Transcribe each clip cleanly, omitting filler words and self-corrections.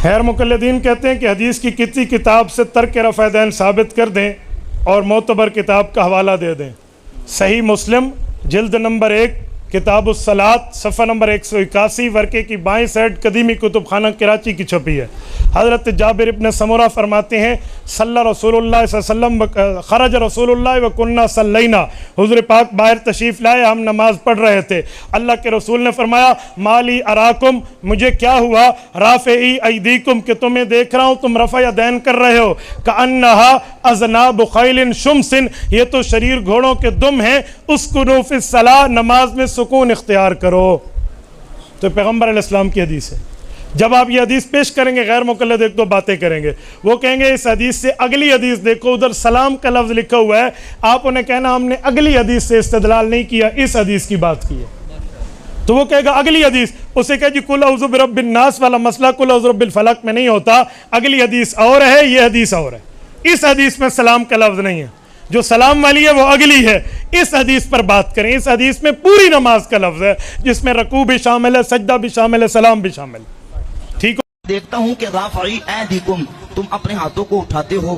خیر مقلدین کہتے ہیں کہ حدیث کی کسی کتاب سے ترک رفع دین ثابت کر دیں اور معتبر کتاب کا حوالہ دے دیں۔ صحیح مسلم جلد نمبر 1 کتاب الصلاۃ صفحہ نمبر 181 ورقے کی بائیں سائڈ قدیمی کتب خانہ کراچی کی چھپی ہے۔ حضرت جابر ابن سمرہ فرماتے ہیں صلی رسول اللہ صلی اللہ علیہ وسلم خرج رسول اللہ وکنہ صلینا، حضور پاک باہر تشریف لائے، ہم نماز پڑھ رہے تھے، اللہ کے رسول نے فرمایا مالی اراکم، مجھے کیا ہوا، رافعی ایدیکم، کہ تمہیں دیکھ رہا ہوں تم رفع یدین کر رہے ہو، کأنہا اذناب خیل شمس، یہ تو شریر گھوڑوں کے دم ہیں، اسکنوا فی الصلاۃ، نماز میں سکون اختیار کرو۔ تو پیغمبر علیہ السلام کی حدیث ہے۔ جب آپ یہ حدیث پیش کریں گے غیر مقلد ایک دو باتیں کریں گے، وہ کہیں گے اس حدیث سے اگلی حدیث دیکھو، ادھر سلام کا لفظ لکھا ہوا ہے، آپ انہیں کہنا ہم نے اگلی حدیث سے استدلال نہیں کیا، اس حدیث کی بات کی ہے۔ تو وہ کہے گا اگلی حدیث، اسے کہے جی قل اعوذ برب الناس والا مسئلہ قل اعوذ برب الفلق میں نہیں ہوتا، اگلی حدیث اور ہے، یہ حدیث اور ہے، اس حدیث میں سلام کا لفظ نہیں ہے، جو سلام والی ہے وہ اگلی ہے، اس حدیث پر بات کریں۔ اس حدیث میں پوری نماز کا لفظ ہے جس میں رکوع بھی شامل ہے، سجدہ بھی شامل ہے، سلام بھی شامل ہے۔ ٹھیک ہو؟ دیکھتا ہوں کہ رافعی ایدیکم، تم اپنے ہاتھوں کو اٹھاتے ہو،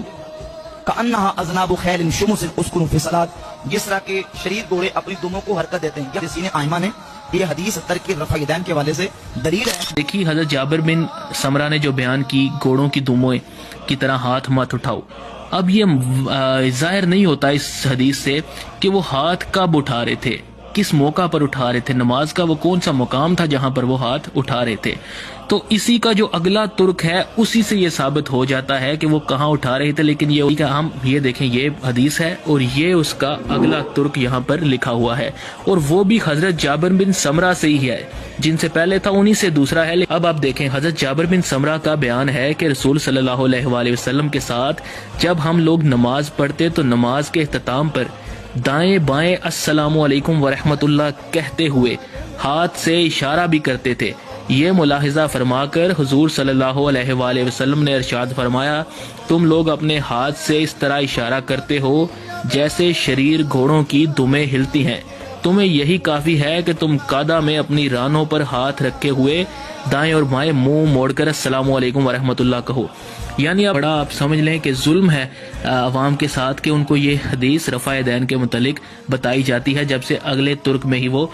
کأنہا اذناب خیل شمس اسکنوا فی الصلاۃ، جس طرح کے شریر گھوڑے اپنی دموں کو حرکت دیتے ہیں۔ کسی نے آئمہ نے یہ حدیث ترک رفع یدین کے والے سے دلیل ہے۔ دیکھیے حضرت جابر بن سمرہ نے جو بیان کی گھوڑوں کی دموں کی طرح ہاتھ مت اٹھاؤ، اب یہ ظاہر نہیں ہوتا اس حدیث سے کہ وہ ہاتھ کب اٹھا رہے تھے، کس موقع پر اٹھا رہے تھے، نماز کا وہ کون سا مقام تھا جہاں پر وہ ہاتھ اٹھا رہے تھے۔ تو اسی کا جو اگلا ترک ہے اسی سے یہ ثابت ہو جاتا ہے کہ وہ کہاں اٹھا رہے تھے، لیکن یہ ہم یہ دیکھیں یہ حدیث ہے اور یہ اس کا اگلا ترک یہاں پر لکھا ہوا ہے، اور وہ بھی حضرت جابر بن سمرہ سے ہی ہے، جن سے پہلے تھا انہی سے دوسرا ہے۔ اب آپ دیکھیں حضرت جابر بن سمرہ کا بیان ہے کہ رسول صلی اللہ علیہ وآلہ وسلم کے ساتھ جب ہم لوگ نماز پڑھتے تو نماز کے اختتام پر دائیں بائیں السلام علیکم ورحمۃ اللہ کہتے ہوئے ہاتھ سے اشارہ بھی کرتے تھے۔ یہ ملاحظہ فرما کر حضور صلی اللہ علیہ وآلہ وسلم نے ارشاد فرمایا تم لوگ اپنے ہاتھ سے اس طرح اشارہ کرتے ہو جیسے شریر گھوڑوں کی دمیں ہلتی ہیں، تمہیں یہی کافی ہے کہ تم قادہ میں اپنی رانوں پر ہاتھ رکھے ہوئے دائیں اور بائیں منہ موڑ کر السلام علیکم ورحمۃ اللہ کہو۔ یعنی بڑا آپ سمجھ لیں کہ ظلم ہے عوام کے ساتھ کہ ان کو یہ حدیث رفع یدین کے متعلق بتائی جاتی ہے جب سے اگلے ترک میں ہی وہ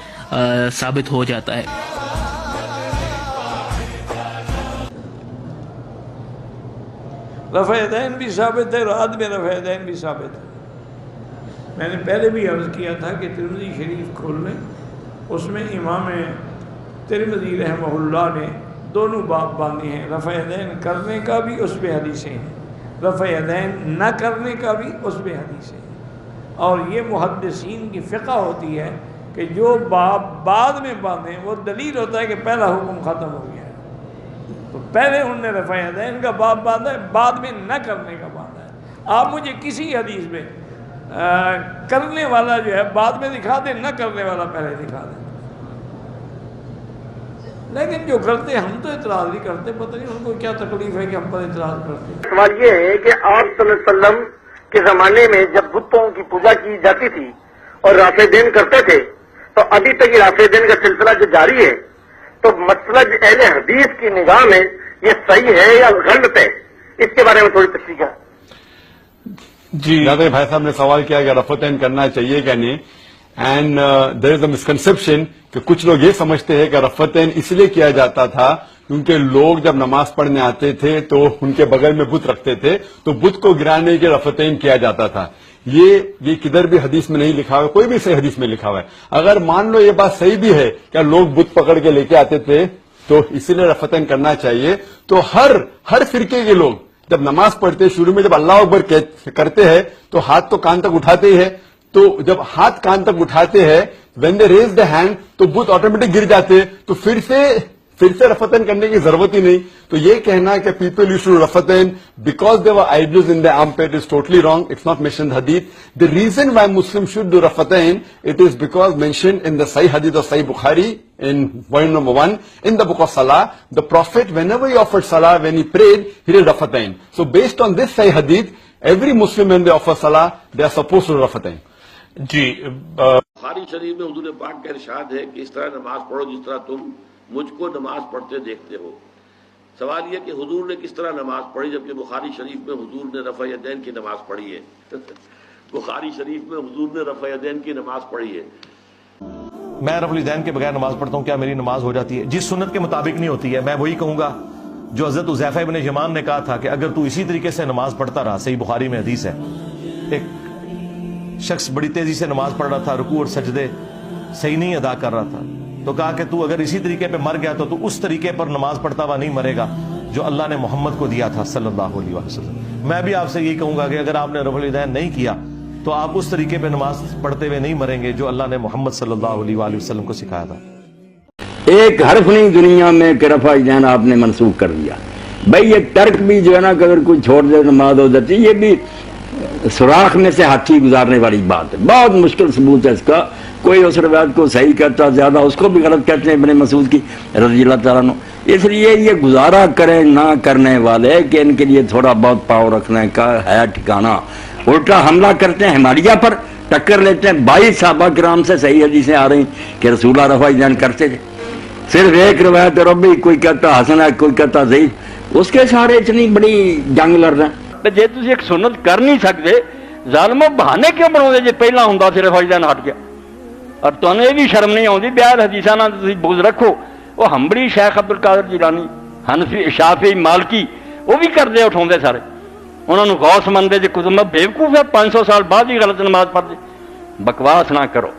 ثابت ہو جاتا ہے۔ رفع یدین بھی ثابت ہے، رات میں رفع یدین بھی ثابت ہے۔ میں نے پہلے بھی عرض کیا تھا کہ ترمذی شریف کھول لیں، اس میں امام ترمذی رحمہ اللہ نے دونوں باب باندھے ہیں، رفع یدین کرنے کا بھی اس پہ حدیثیں ہیں، رفع یدین نہ کرنے کا بھی اس پہ حدیثیں ہیں، اور یہ محدثین کی فقہ ہوتی ہے کہ جو باب بعد میں باندھیں وہ دلیل ہوتا ہے کہ پہلا حکم ختم ہو گیا ہے، تو پہلے انہوں نے رفع یدین کا باب باندھا ہے، بعد میں نہ کرنے کا باندھا ہے۔ آپ مجھے کسی حدیث میں کرنے والا جو ہے بعد میں دکھا دیں، نہ کرنے والا پہلے دکھا دیں، لیکن جو کرتے ہم تو اعتراض نہیں کرتے، پتہ نہیں ان کو کیا تکلیف ہے کہ ہم پر اعتراض کرتے ہیں۔ سوال یہ ہے کہ آپ صلی اللہ علیہ وسلم کے زمانے میں جب بتوں کی پوجا کی جاتی تھی اور رافع دین کرتے تھے تو ابھی تک یہ رافع دین کا سلسلہ جو جاری ہے، تو مسئلہ اہل حدیث کی نگاہ میں یہ صحیح ہے یا غلط ہے، اس کے بارے میں تھوڑی تشریح کریں۔ جی بھائی صاحب نے سوال کیا کہ رفع یدین کرنا چاہیے کہ نہیں، and there is a misconception کہ کچھ لوگ یہ سمجھتے ہیں کہ رفع یدین اس لیے کیا جاتا تھا کیونکہ لوگ جب نماز پڑھنے آتے تھے تو ان کے بغل میں بت رکھتے تھے تو بت کو گرانے کے رفع یدین کیا جاتا تھا۔ یہ کدھر بھی حدیث میں نہیں لکھا ہوا ہے، کوئی بھی صحیح حدیث میں لکھا ہوا ہے۔ اگر مان لو یہ بات صحیح بھی ہے کہ لوگ بت پکڑ کے لے کے آتے تھے تو اسی لیے رفع یدین کرنا چاہیے، تو ہر فرقے کے لوگ جب نماز پڑھتے شروع میں جب اللہ اکبر کرتے ہیں تو ہاتھ تو کان تک اٹھاتے ہی ہے، تو جب ہاتھ کان تک اٹھاتے ہیں when they raise the hand تو بت آٹومیٹک گر جاتے، تو پھر سے رفع یدین کرنے کی ضرورت ہی نہیں۔ تو یہ کہنا کہ پیپل یوزڈ ٹو ڈو رفع یدین because there were idols in the armpit is totally wrong. It's not mentioned in the hadith. The reason why Muslims should do raf'a yadayn, it is because mentioned in the Sahih hadith of Sahih Bukhari in point number 1 in the book of Salah, the Prophet whenever he offered Salah, when he prayed, he did raf'a yadayn. So based on this Sahih hadith, every Muslim when they offer Salah, they are supposed to do raf'a yadayn. جی بخاری شریف میں حضور پاک کا ارشاد ہے کہ اس طرح نماز پڑھو جس طرح تم مجھ کو نماز پڑھتے دیکھتے ہو۔ سوال یہ کہ حضور نے کس طرح نماز پڑھی، جبکہ بخاری شریف میں حضور نے رفع یدین کی نماز پڑھی ہے بخاری شریف میں حضور نے رفع یدین کی نماز پڑھی ہے۔ میں رفع الیدین کے بغیر نماز پڑھتا ہوں، کیا میری نماز ہو جاتی ہے؟ جس سنت کے مطابق نہیں ہوتی ہے۔ میں وہی کہوں گا جو حضرت حذیفہ ابن یمان نے کہا تھا کہ اگر تو اسی طریقے سے نماز پڑھتا رہا، صحیح بخاری میں حدیث ہے، ایک شخص بڑی تیزی سے نماز پڑھ رہا تھا، رکوع اور سجدے صحیح نہیں ادا کر رہا تھا، تو کہا کہ تو اگر اسی طریقے پہ مر گیا تو اس طریقے پر نماز پڑھتا ہوا نہیں مرے گا جو اللہ نے محمد کو دیا تھا صلی اللہ علیہ وسلم۔ میں بھی آپ سے یہی کہوں گا کہ اگر آپ نے رفع الیدین نہیں کیا تو آپ اس طریقے پہ نماز پڑھتے ہوئے نہیں مریں گے جو اللہ نے محمد صلی اللہ علیہ وآلہ وسلم کو سکھایا تھا۔ ایک حرف نہیں دنیا میں کہ رفع الیدین آپ نے منسوخ کر دیا۔ بھائی یہ ترک بھی جو ہے نا کہ اگر کوئی چھوڑ دے نماز ہو جاتی، یہ بھی سوراخ میں سے ہاتھی گزارنے والی بات ہے، بہت مشکل ثبوت ہے اس کا۔ کوئی اس روایت کو صحیح کہتا زیادہ، اس کو بھی غلط کہتے ہیں ابن مسعود کی رضی اللہ تعالیٰ عنہ۔ اس لیے یہ گزارا کریں نہ کرنے والے کہ ان کے لیے تھوڑا بہت پاؤ رکھنے کا ہے ٹھکانہ، الٹا حملہ کرتے ہیں ہماریہ پر، ٹکر لیتے ہیں۔ 22 صحابہ کرام سے صحیح حدیثیں آ رہی کہ رسول اللہ رفع الیدین کرتے تھے، صرف ایک روایت اور بھی کوئی کہتا حسن ہے کوئی کہتا ضعیف، اس کے سارے اتنی بڑی جنگ لڑ رہے ہیں۔ جے تسی ایک سنت کر نہیں سکتے ظالمو بہانے کیوں بناؤ جے پہلا ہوں صرف رفع الیدین ہٹ گیا؟ اور تمہیں یہ بھی شرم نہیں آتی بیال حدیثاں نہ تسی بغض رکھو؟ وہ ہمبڑی شیخ عبد القادر جیلانی، حنفی، شافعی، مالکی وہ بھی کردے اٹھاؤندے سارے، انہوں نے غوث مندے جے کچھ بیوقوف ہے 500 سال بعد ہی غلط نماز پڑھ دے۔ بکواس نہ کرو۔